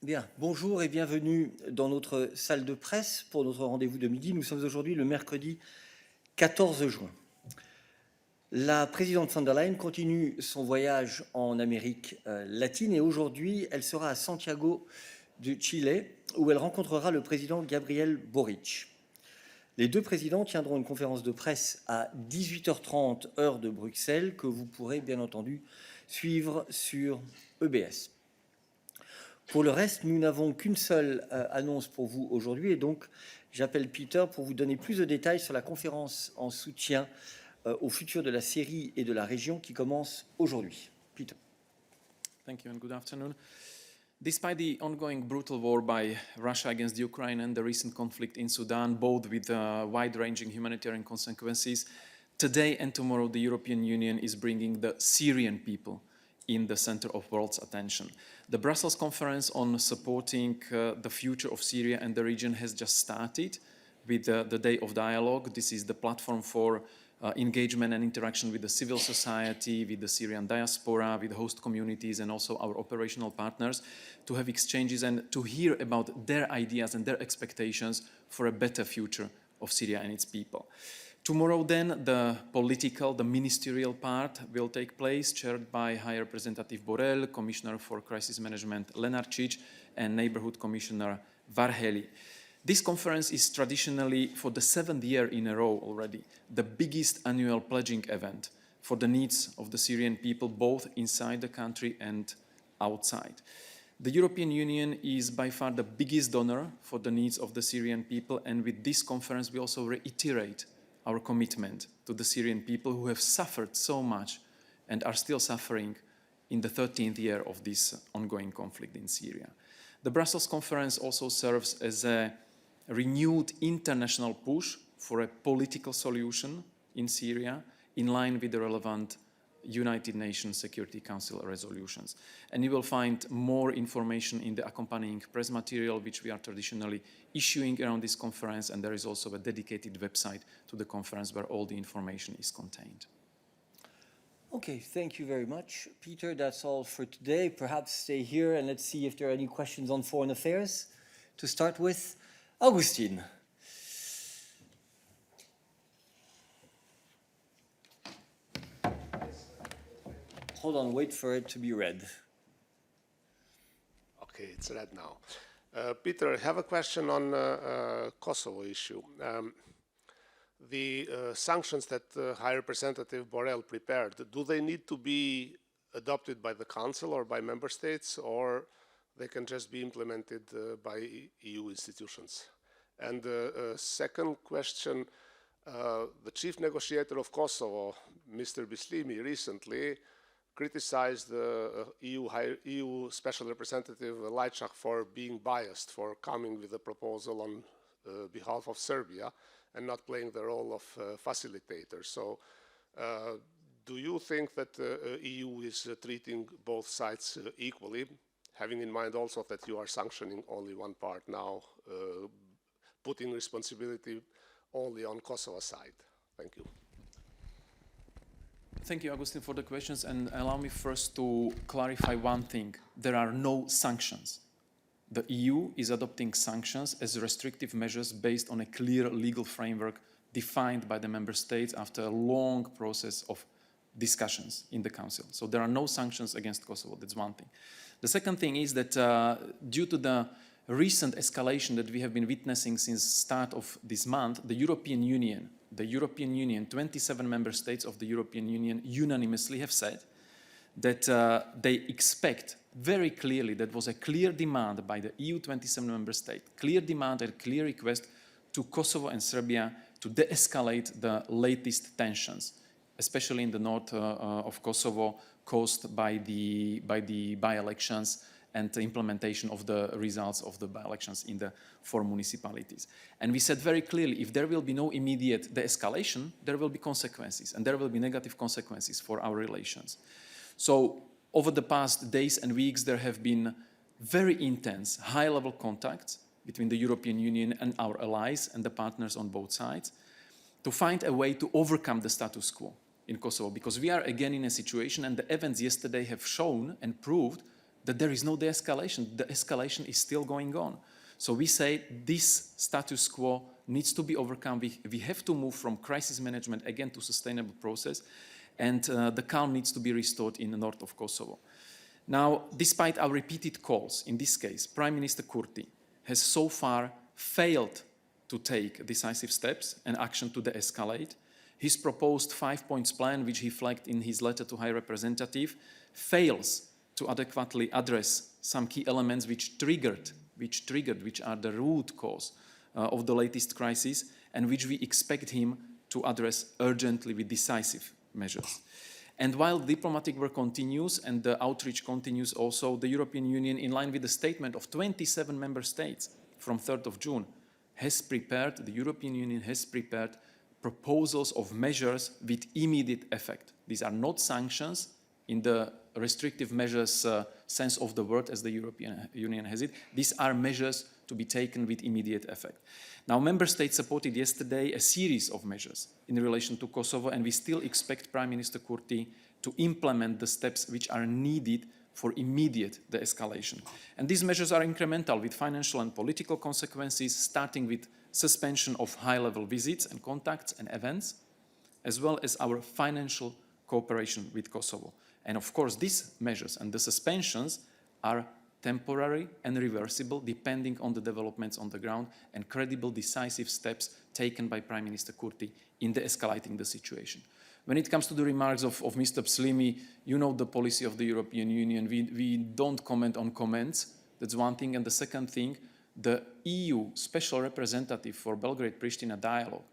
Bien, bonjour et bienvenue dans notre salle de presse pour notre rendez-vous de midi. Nous sommes aujourd'hui le mercredi 14 juin. La présidente von der Leyen continue son voyage en Amérique latine et aujourd'hui, elle sera à Santiago du Chili où elle rencontrera le président Gabriel Boric. Les deux présidents tiendront une conférence de presse à 18h30 heure de Bruxelles que vous pourrez bien entendu suivre sur EBS. Pour le reste, nous n'avons qu'une seule annonce pour vous aujourd'hui et donc j'appelle Peter pour vous donner plus de détails sur la conférence en soutien au futur de la Syrie et de la région qui commence aujourd'hui. Peter. Thank you and good afternoon. Despite the ongoing brutal war by Russia against Ukraine and the recent conflict in Sudan, both with wide-ranging humanitarian consequences, today and tomorrow the European Union is bringing the Syrian people in the center of world's attention. The Brussels conference on supporting the future of Syria and the region has just started with the Day of Dialogue. This is the platform for engagement and interaction with the civil society, with the Syrian diaspora, with host communities and also our operational partners to have exchanges and to hear about their ideas and their expectations for a better future of Syria and its people. Tomorrow then, the ministerial part will take place, chaired by High Representative Borrell, Commissioner for Crisis Management Lenarčič, and Neighborhood Commissioner Varhelyi. This conference is traditionally, for the 7th year in a row already, the biggest annual pledging event for the needs of the Syrian people, both inside the country and outside. The European Union is by far the biggest donor for the needs of the Syrian people, and with this conference we also reiterate our commitment to the Syrian people who have suffered so much and are still suffering in the 13th year of this ongoing conflict in Syria. The Brussels conference also serves as a renewed international push for a political solution in Syria in line with the relevant United Nations Security Council resolutions. And you will find more information in the accompanying press material, which we are traditionally issuing around this conference, and there is also a dedicated website to the conference where all the information is contained. Okay, thank you very much, Peter. That's all for today. Perhaps stay here and let's see if there are any questions on foreign affairs. To start with, Augustin. Hold on, wait for it to be read. Okay, it's read now. Peter, I have a question on Kosovo issue. The sanctions that High Representative Borrell prepared, do they need to be adopted by the Council or by member states, or they can just be implemented by EU institutions? And second question, the chief negotiator of Kosovo, Mr. Bislimi, recently criticized the EU Special Representative Lajčák for being biased, for coming with a proposal on behalf of Serbia and not playing the role of facilitator. So do you think that the EU is treating both sides equally, having in mind also that you are sanctioning only one part now, putting responsibility only on Kosovo side? Thank you. Thank you, Augustin, for the questions, and allow me first to clarify one thing. There are no sanctions. The EU is adopting sanctions as restrictive measures based on a clear legal framework defined by the member states after a long process of discussions in the Council. So there are no sanctions against Kosovo, that's one thing. The second thing is that due to the recent escalation that we have been witnessing since the start of this month, the European Union, 27 member states of the European Union unanimously have said that they expect very clearly, that was a clear demand by the EU 27 member states, clear demand and clear request to Kosovo and Serbia to de-escalate the latest tensions, especially in the north of Kosovo, caused by the by-elections and the implementation of the results of the by-elections in the 4 municipalities. And we said very clearly, if there will be no immediate de-escalation, there will be consequences, and there will be negative consequences for our relations. So over the past days and weeks, there have been very intense, high-level contacts between the European Union and our allies and the partners on both sides to find a way to overcome the status quo in Kosovo, because we are again in a situation, and the events yesterday have shown and proved that there is no de-escalation. The escalation is still going on. So we say this status quo needs to be overcome. We have to move from crisis management again to sustainable process, and the calm needs to be restored in the north of Kosovo. Now, despite our repeated calls, in this case, Prime Minister Kurti has so far failed to take decisive steps and action to de-escalate. His proposed 5-point plan, which he flagged in his letter to High Representative, fails to adequately address some key elements which are the root cause of the latest crisis, and which we expect him to address urgently with decisive measures. And while diplomatic work continues and the outreach continues also, the European Union, in line with the statement of 27 member states from 3rd of June, the European Union has prepared proposals of measures with immediate effect. These are not sanctions in the restrictive measures sense of the word as the European Union has it. These are measures to be taken with immediate effect. Now, member states supported yesterday a series of measures in relation to Kosovo, and we still expect Prime Minister Kurti to implement the steps which are needed for immediate de-escalation. And these measures are incremental with financial and political consequences, starting with suspension of high-level visits and contacts and events, as well as our financial cooperation with Kosovo. And of course, these measures and the suspensions are temporary and reversible depending on the developments on the ground and credible decisive steps taken by Prime Minister Kurti in de-escalating the situation. When it comes to the remarks of Mr. Pslimi, you know the policy of the European Union. We don't comment on comments. That's one thing. And the second thing, the EU Special Representative for Belgrade-Pristina dialogue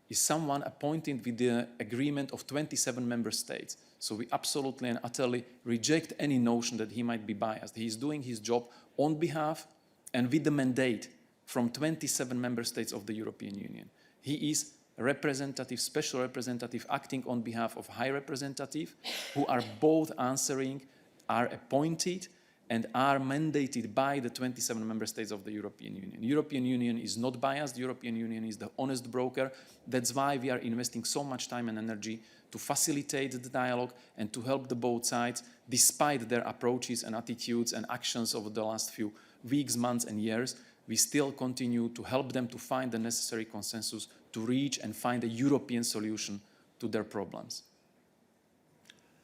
is someone appointed with the agreement of 27 member states. So we absolutely and utterly reject any notion that he might be biased. He is doing his job on behalf and with the mandate from 27 member states of the European Union. He is a representative, special representative, acting on behalf of High Representative, who are both answering, are appointed, and are mandated by the 27 member states of the European Union. The European Union is not biased. The European Union is the honest broker. That's why we are investing so much time and energy to facilitate the dialogue and to help the both sides, despite their approaches and attitudes and actions over the last few weeks, months, and years. We still continue to help them to find the necessary consensus to reach and find a European solution to their problems.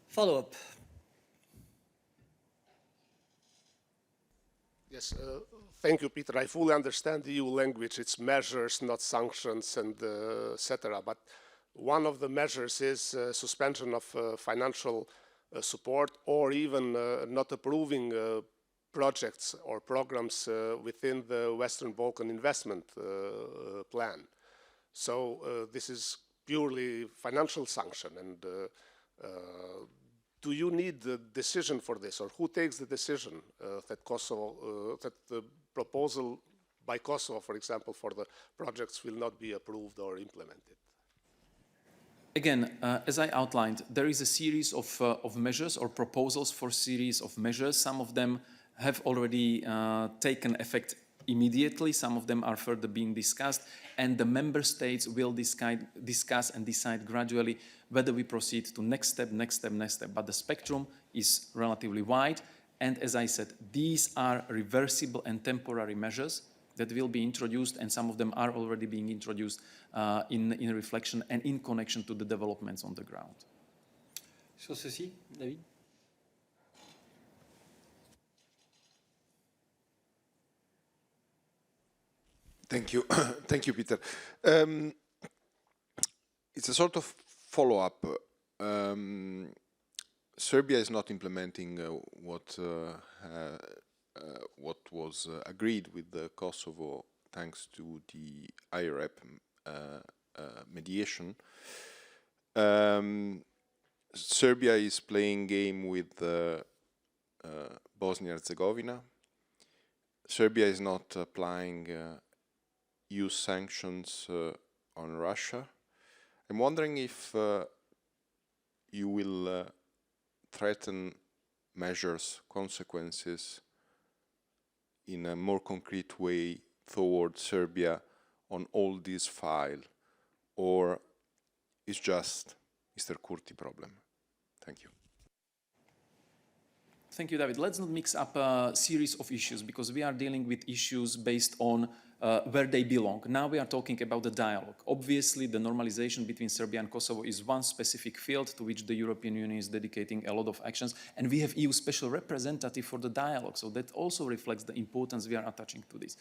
Follow-up. Yes, thank you, Peter. I fully understand the EU language. It's measures, not sanctions, and etc. But one of the measures is suspension of financial support, or even not approving projects or programs within the Western Balkan investment plan. So this is purely financial sanction, and do you need the decision for this, or who takes the decision that Kosovo, that the proposal by Kosovo, for example, for the projects will not be approved or implemented? Again, as I outlined, there is a series of measures or proposals for series of measures. Some of them have already taken effect immediately. Some of them are further being discussed, and the member states will discuss and decide gradually whether we proceed to next step. But the spectrum is relatively wide, and as I said, these are reversible and temporary measures that will be introduced, and some of them are already being introduced in reflection and in connection to the developments on the ground. Sur ceci, David? Thank you. Thank you, Peter. It's a sort of follow-up. Serbia is not implementing what was agreed with Kosovo thanks to the IREP mediation. Serbia is playing game with Bosnia-Herzegovina. Serbia is not applying EU sanctions on Russia. I'm wondering if you will threaten measures, consequences in a more concrete way toward Serbia on all this file, or it's just Mr. Kurti problem? Thank you. Thank you, David. Let's not mix up a series of issues because we are dealing with issues based on where they belong. Now we are talking about the dialogue. Obviously, the normalization between Serbia and Kosovo is one specific field to which the European Union is dedicating a lot of actions, and we have EU special representative for the dialogue, so that also reflects the importance we are attaching to this.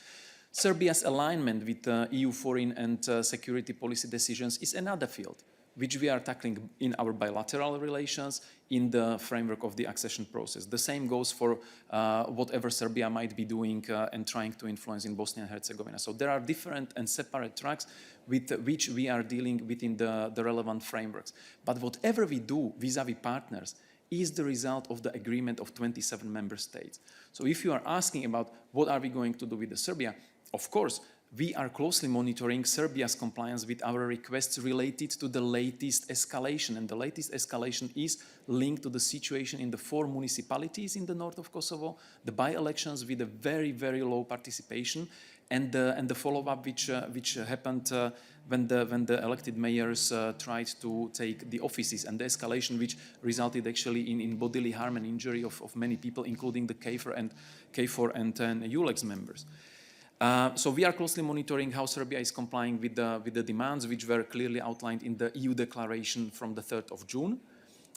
Serbia's alignment with EU foreign and security policy decisions is another field, which we are tackling in our bilateral relations in the framework of the accession process. The same goes for whatever Serbia might be doing and trying to influence in Bosnia and Herzegovina. So there are different and separate tracks with which we are dealing within the relevant frameworks. But whatever we do vis-à-vis partners is the result of the agreement of 27 member states. So if you are asking about what are we going to do with Serbia, of course, we are closely monitoring Serbia's compliance with our requests related to the latest escalation. And the latest escalation is linked to the situation in the 4 municipalities in the north of Kosovo, the by-elections with a very, very low participation, and the follow-up which happened when the elected mayors tried to take the offices, and the escalation which resulted actually in bodily harm and injury of many people, including the KFOR and ULEX members. So we are closely monitoring how Serbia is complying with the demands which were clearly outlined in the EU declaration from the 3rd of June,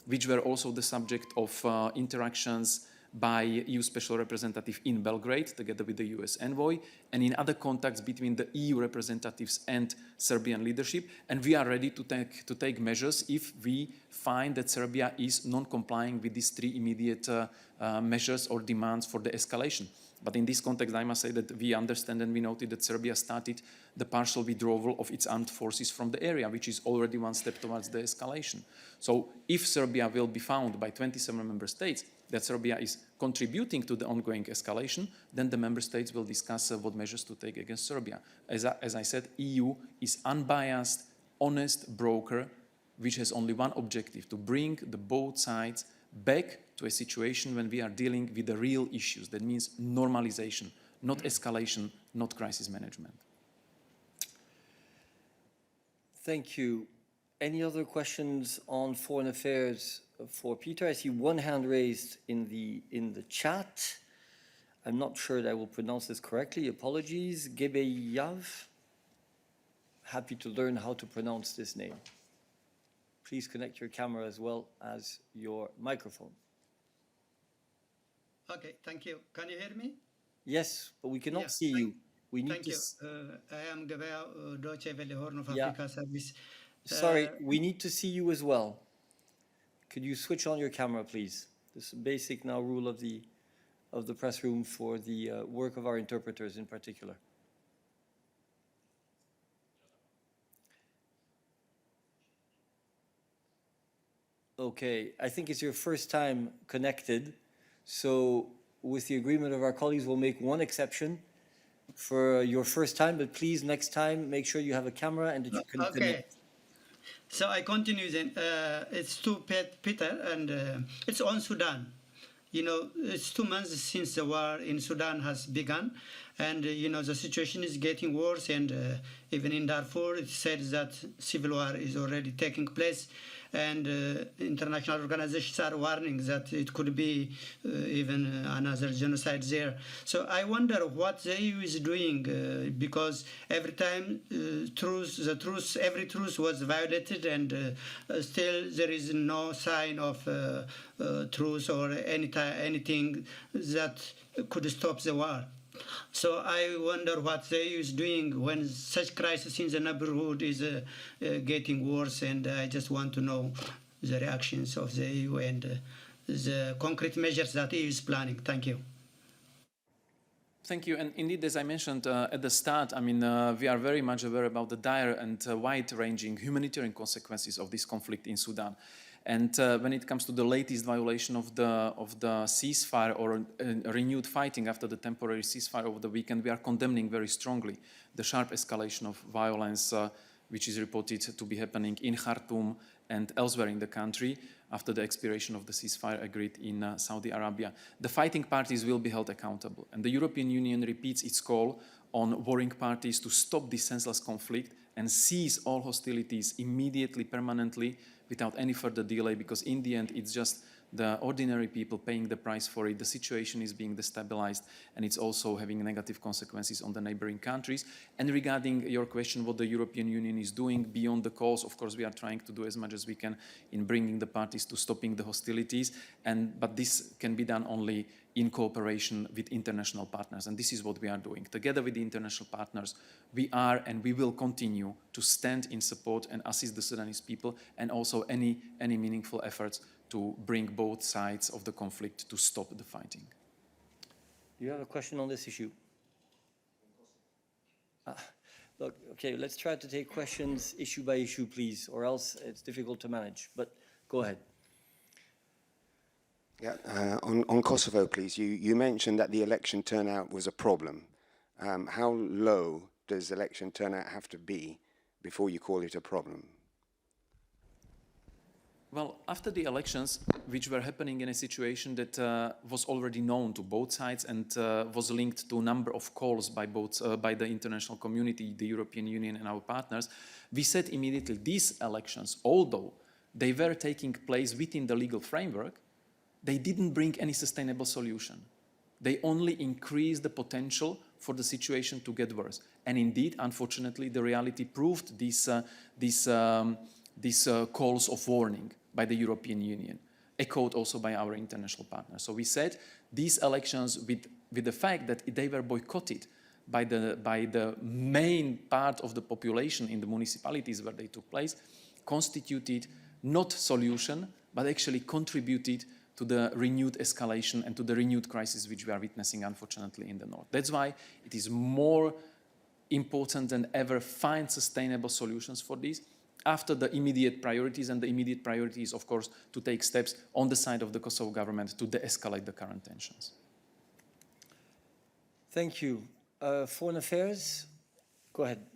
which were also the subject of interactions by EU Special Representative in Belgrade, together with the US envoy, and in other contacts between the EU representatives and Serbian leadership. And we are ready to take measures if we find that Serbia is non-complying with these 3 immediate measures or demands for the escalation. But in this context, I must say that we understand and we noted that Serbia started the partial withdrawal of its armed forces from the area, which is already one step towards the escalation. So if Serbia will be found by 27 member states that Serbia is contributing to the ongoing escalation, then the member states will discuss what measures to take against Serbia. As I said, EU is unbiased, honest broker, which has only one objective: to bring the both sides back to a situation when we are dealing with the real issues. That means normalization, not escalation, not crisis management. Thank you. Any other questions on foreign affairs for Peter? I see one hand raised in the chat. I'm not sure that I will pronounce this correctly. Apologies. Gebeyav. Happy to learn how to pronounce this name. Please connect your camera as well as your microphone. Okay, thank you. Can you hear me? Yes, but we cannot see you. We need thank you. I am Gebeyav, Deutsche Welle Horn of Africa Service. Sorry, we need to see you as well. Could you switch on your camera, please? This is a basic now rule of the press room for the work of our interpreters in particular. Okay, I think it's your first time connected. So with the agreement of our colleagues, we'll make one exception for your first time, but please next time make sure you have a camera and that you can connect. So I continue then. It's to Peter, and it's on Sudan. You know, it's 2 months since the war in Sudan has begun, and you know, the situation is getting worse, and even in Darfur it said that civil war is already taking place, and international organizations are warning that it could be even another genocide there. So I wonder what the EU is doing, because every time every truce was violated, and still there is no sign of truce or anything that could stop the war. So I wonder what the EU is doing when such crisis in the neighborhood is getting worse, and I just want to know the reactions of the EU and the concrete measures that EU is planning. Thank you. Thank you. And indeed, as I mentioned at the start, I mean, we are very much aware about the dire and wide-ranging humanitarian consequences of this conflict in Sudan. And when it comes to the latest violation of the ceasefire or renewed fighting after the temporary ceasefire over the weekend, we are condemning very strongly the sharp escalation of violence which is reported to be happening in Khartoum and elsewhere in the country after the expiration of the ceasefire agreed in Saudi Arabia. The fighting parties will be held accountable, and the European Union repeats its call on warring parties to stop this senseless conflict and cease all hostilities immediately, permanently, without any further delay, because in the end it's just the ordinary people paying the price for it. The situation is being destabilized, and it's also having negative consequences on the neighboring countries. And regarding your question, what the European Union is doing beyond the calls, of course, we are trying to do as much as we can in bringing the parties to stopping the hostilities. But this can be done only in cooperation with international partners. And this is what we are doing. Together with the international partners, we are and we will continue to stand in support and assist the Sudanese people, and also any meaningful efforts to bring both sides of the conflict to stop the fighting. Do you have a question on this issue? Look, okay, let's try to take questions issue by issue, please, or else it's difficult to manage. But go ahead. Yeah, on Kosovo, please. You mentioned that the election turnout was a problem. How low does election turnout have to be before you call it a problem? Well, after the elections, which were happening in a situation that was already known to both sides and was linked to a number of calls by the international community, the European Union and our partners, we said immediately these elections, although they were taking place within the legal framework, they didn't bring any sustainable solution. They only increased the potential for the situation to get worse. And indeed, unfortunately, the reality proved these calls of warning by the European Union, echoed also by our international partners. So we said these elections, with the fact that they were boycotted by the main part of the population in the municipalities where they took place, constituted not solution, but actually contributed to the renewed escalation and to the renewed crisis which we are witnessing, unfortunately, in the north. That's why it is more important than ever find sustainable solutions for this after the immediate priorities, and the immediate priority is, of course, to take steps on the side of the Kosovo government to de-escalate the current tensions. Thank you. Foreign Affairs, go ahead.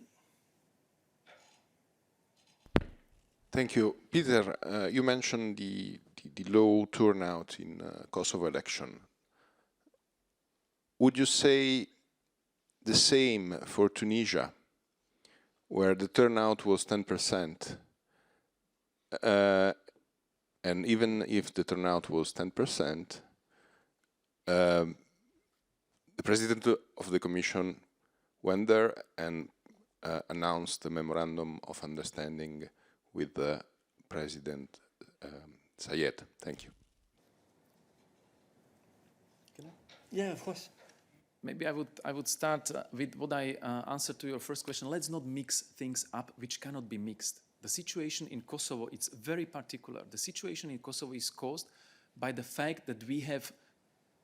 Thank you. Peter, you mentioned the low turnout in Kosovo election. Would you say the same for Tunisia, where the turnout was 10%? And even if the turnout was 10%, the President of the Commission went there and announced a memorandum of understanding with the President Sayed. Thank you. Yeah, of course. Maybe I would start with what I answered to your first question. Let's not mix things up which cannot be mixed. The situation in Kosovo, it's very particular. The situation in Kosovo is caused by the fact that we have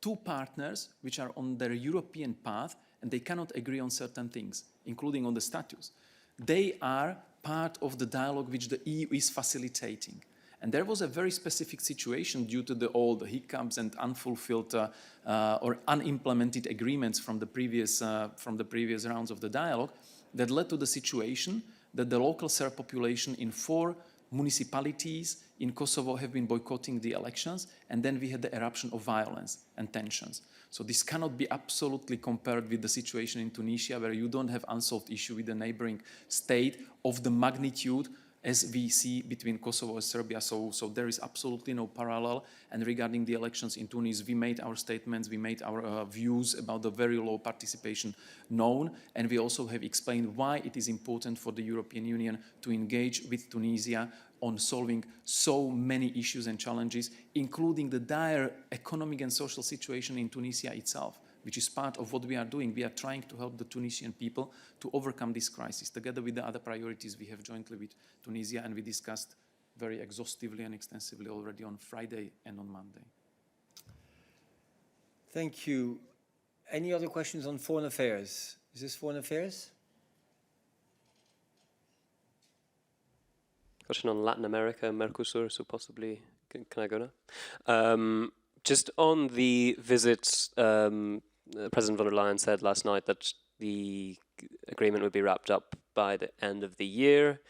two partners which are on their European path, and they cannot agree on certain things, including on the status. They are part of the dialogue which the EU is facilitating. And there was a very specific situation due to all the hiccups and unfulfilled or unimplemented agreements from the previous rounds of the dialogue that led to the situation that the local Serb population in 4 municipalities in Kosovo have been boycotting the elections, and then we had the eruption of violence and tensions. So this cannot be absolutely compared with the situation in Tunisia, where you don't have unsolved issue with the neighboring state of the magnitude as we see between Kosovo and Serbia. So there is absolutely no parallel. And regarding the elections in Tunis, we made our statements, we made our views about the very low participation known, and we also have explained why it is important for the European Union to engage with Tunisia on solving so many issues and challenges, including the dire economic and social situation in Tunisia itself, which is part of what we are doing. We are trying to help the Tunisian people to overcome this crisis, together with the other priorities we have jointly with Tunisia, and we discussed very exhaustively and extensively already on Friday and on Monday. Thank you. Any other questions on foreign affairs? Is this foreign affairs? Question on Latin America, Mercosur, so possibly, can I go now? Just on the visits, President von der Leyen said last night that the agreement would be wrapped up by the end of the year.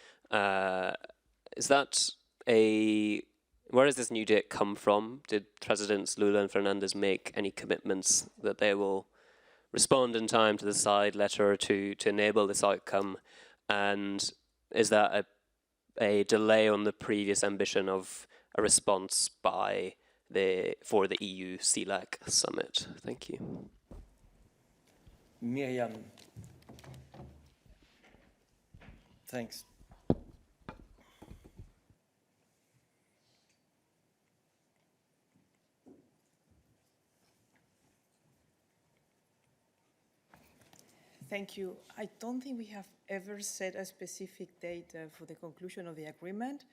Is that where does this new date come from? Did Presidents Lula and Fernandez make any commitments that they will respond in time to the side letter to enable this outcome? And is that a delay on the previous ambition of a response by for the EU CELAC summit? Thank you. Miriam. Thanks. Thank you. I don't think we have ever set a specific date for the conclusion of the agreement.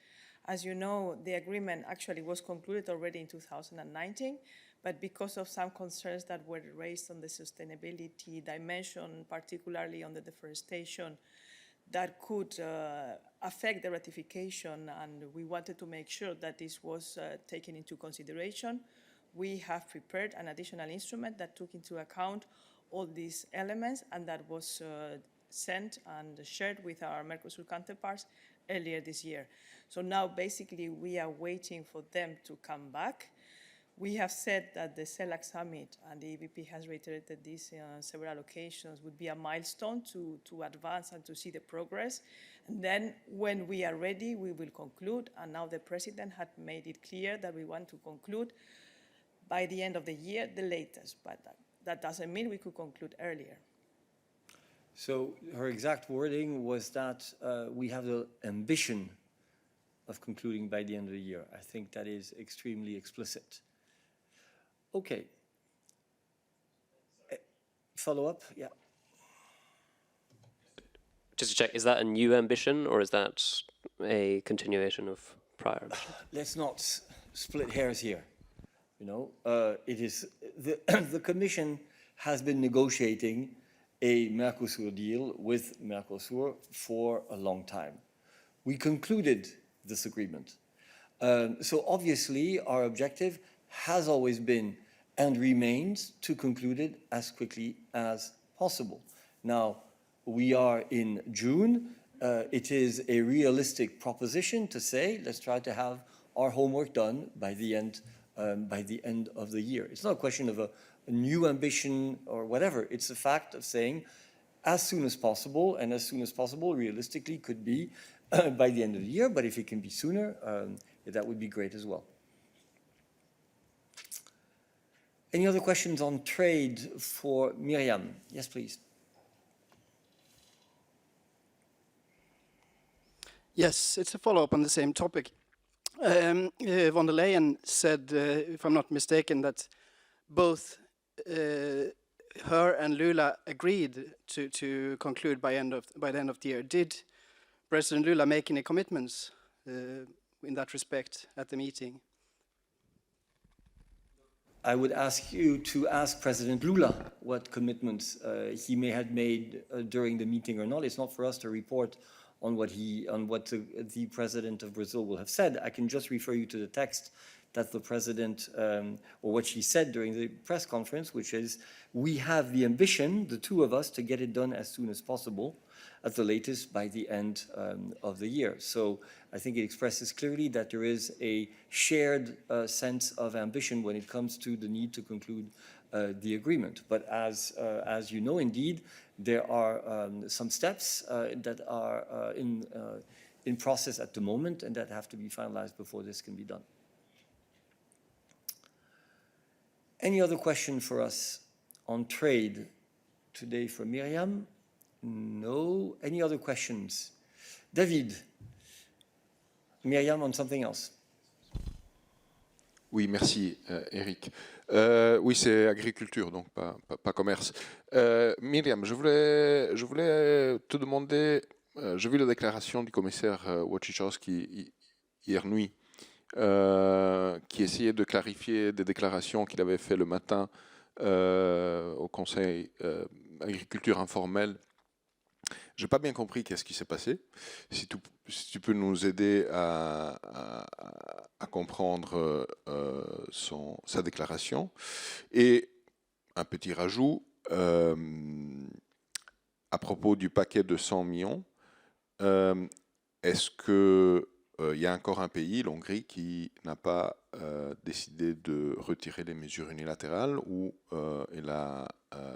As you know, the agreement actually was concluded already in 2019, but because of some concerns that were raised on the sustainability dimension, particularly on the deforestation, that could affect the ratification, and we wanted to make sure that this was taken into consideration. We have prepared an additional instrument that took into account all these elements, and that was sent and shared with our Mercosur counterparts earlier this year. So now basically we are waiting for them to come back. We have said that the CELAC summit, and the EVP has reiterated this on several occasions, would be a milestone to advance and to see the progress. And then when we are ready, we will conclude. And now the President had made it clear that we want to conclude by the end of the year, the latest. But that doesn't mean we could conclude earlier. So her exact wording was that we have the ambition of concluding by the end of the year. I think that is extremely explicit. Okay. Follow up? Yeah. Just to check, is that a new ambition or is that a continuation of prior ambition? Let's not split hairs here. You know, it is the Commission has been negotiating a Mercosur deal with Mercosur for a long time. We concluded this agreement. So obviously our objective has always been and remains to conclude it as quickly as possible. Now, we are in June. It is a realistic proposition to say, let's try to have our homework done by the end of the year. It's not a question of a new ambition or whatever. It's a fact of saying as soon as possible, and as soon as possible realistically could be by the end of the year, but if it can be sooner, that would be great as well. Any other questions on trade for Miriam? Yes, please. Yes, it's a follow-up on the same topic. Von der Leyen said, if I'm not mistaken, that both her and Lula agreed to conclude by the end of the year. Did President Lula make any commitments in that respect at the meeting? I would ask you to ask President Lula what commitments he may have made during the meeting or not. It's not for us to report on what the president of Brazil will have said. I can just refer you to the text that the president, or what she said during the press conference, which is, we have the ambition, the two of us, to get it done as soon as possible, at the latest by the end of the year. So I think it expresses clearly that there is a shared sense of ambition when it comes to the need to conclude the agreement. But as you know, indeed, there are some steps that are in process at the moment and that have to be finalized before this can be done. Any other question for us on trade today for Miriam? No. Any other questions? David, Miriam on something else. Oui, merci, Eric. Oui, c'est agriculture, donc pas commerce. Myriam, je voulais te demander, j'ai vu la déclaration du commissaire Wojciechowski hier nuit, qui essayait de clarifier des déclarations qu'il avait fait le matin au Conseil agriculture informelle. Je n'ai pas bien compris qu'est-ce qui s'est passé. Si tu peux nous aider à comprendre sa déclaration. Et un petit rajout, à propos du paquet de 100 millions, est-ce qu'il y a encore un pays, l'Hongrie, qui n'a pas décidé de retirer les mesures unilatérales ou elle a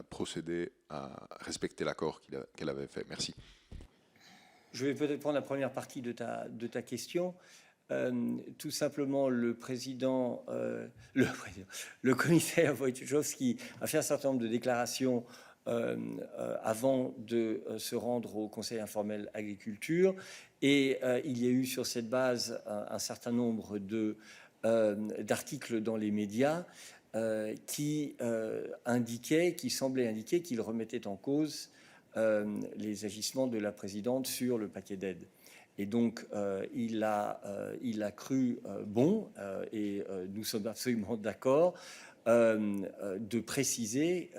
procédé à respecter l'accord qu'elle avait fait? Merci. Je vais peut-être prendre la première partie de ta question. Tout simplement, le commissaire Wojciechowski a fait un certain nombre de déclarations avant de se rendre au Conseil informel agriculture, et il y a eu sur cette base un certain nombre d'articles dans les médias qui semblaient indiquer qu'il remettait en cause les agissements de la présidente sur le paquet d'aide. Et donc, il a cru bon, et nous sommes absolument d'accord, de préciser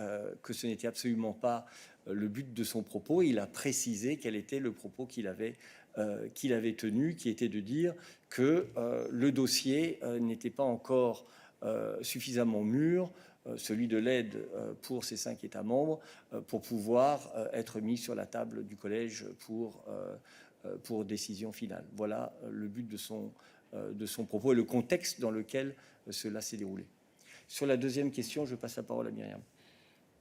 que ce n'était absolument pas le but de son propos. Il a précisé quel était le propos qu'il avait tenu, qui était de dire que le dossier n'était pas encore suffisamment mûr, celui de l'aide pour ces 5 États membres, pour pouvoir être mis sur la table du collège pour décision finale. Voilà le but de son propos et le contexte dans lequel cela s'est déroulé. Sur la deuxième question, je passe la parole à Myriam.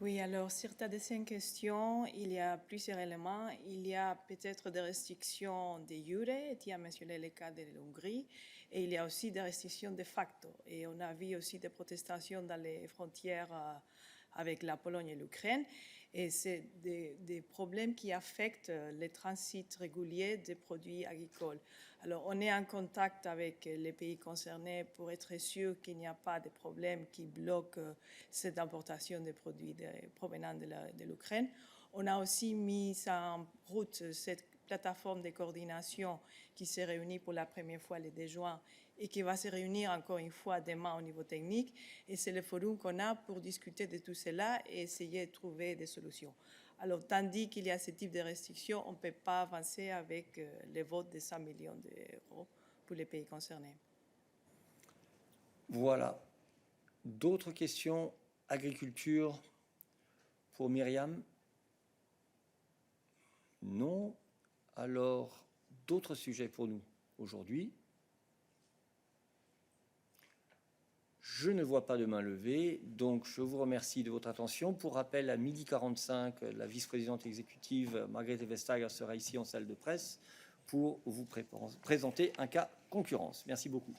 Oui, alors sur ta deuxième question, il y a plusieurs éléments. Il y a peut-être des restrictions de jure, tu as mentionné le cas de l'Hongrie, et il y a aussi des restrictions de facto. Et on a vu aussi des protestations dans les frontières avec la Pologne et l'Ukraine. Et c'est des problèmes qui affectent le transit régulier des produits agricoles. Alors, on est en contact avec les pays concernés pour être sûr qu'il n'y a pas de problème qui bloquent cette importation de produits provenant de l'Ukraine. On a aussi mis en route cette plateforme de coordination qui s'est réunie pour la première fois le 2 juin et qui va se réunir encore une fois demain au niveau technique. Et c'est le forum qu'on a pour discuter de tout cela et essayer de trouver des solutions. Alors, tandis qu'il y a ce type de restrictions, on ne peut pas avancer avec le vote de 100 millions d'euros pour les pays concernés. Voilà. D'autres questions? Agriculture pour Myriam? Non. Alors, d'autres sujets pour nous aujourd'hui? Je ne vois pas de main levée, donc je vous remercie de votre attention. Pour rappel, à 12h45, la vice-présidente exécutive Margrethe Vestager sera ici en salle de presse pour vous présenter un cas concurrence. Merci beaucoup.